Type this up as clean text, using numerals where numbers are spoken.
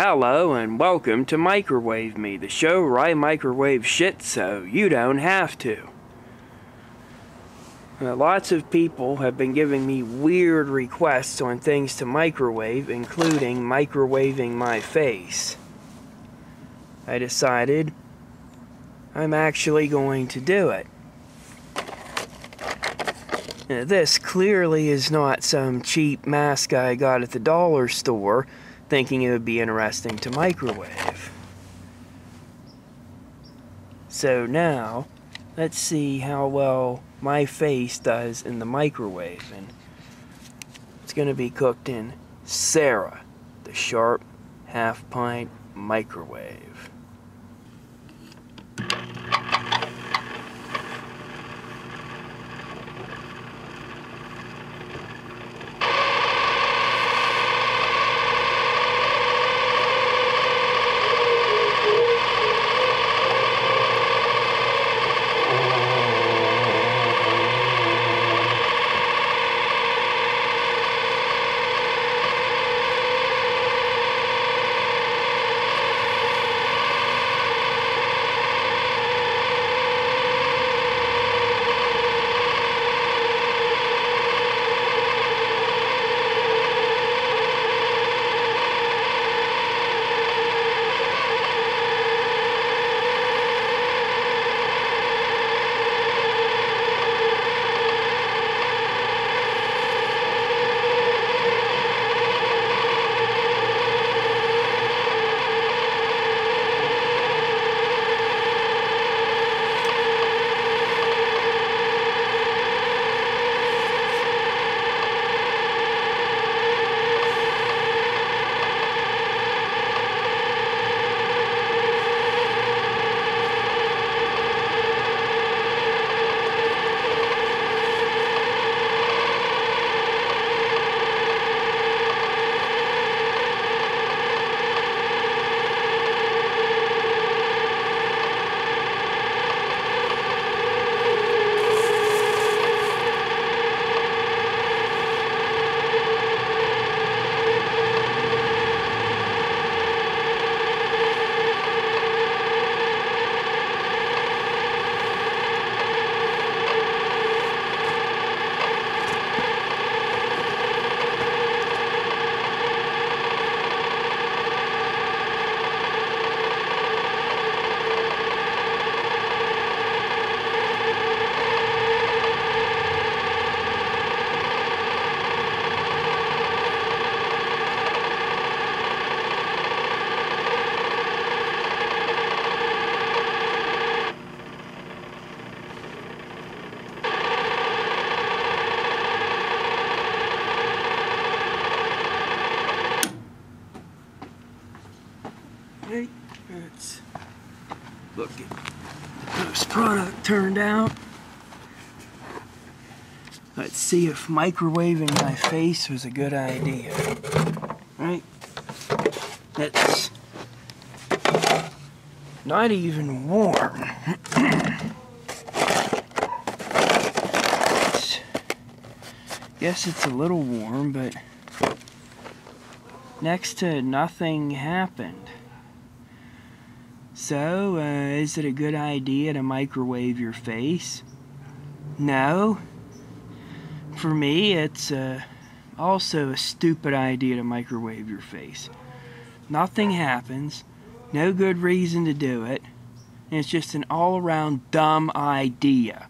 Hello and welcome to Microwave Me, the show where I microwave shit so you don't have to. Lots of people have been giving me weird requests on things to microwave, including microwaving my face. I decided I'm actually going to do it. Now, this clearly is not some cheap mask I got at the dollar store thinking it would be interesting to microwave. So now, let's see how well my face does in the microwave. And it's going to be cooked in Sarah, the Sharp Half-Pint microwave. Let's look at how this product turned out. Let's see if microwaving my face was a good idea. Right? It's not even warm. Guess it's a little warm, but next to nothing happened. So, is it a good idea to microwave your face? No. For me, it's also a stupid idea to microwave your face. Nothing happens, no good reason to do it, and it's just an all-around dumb idea.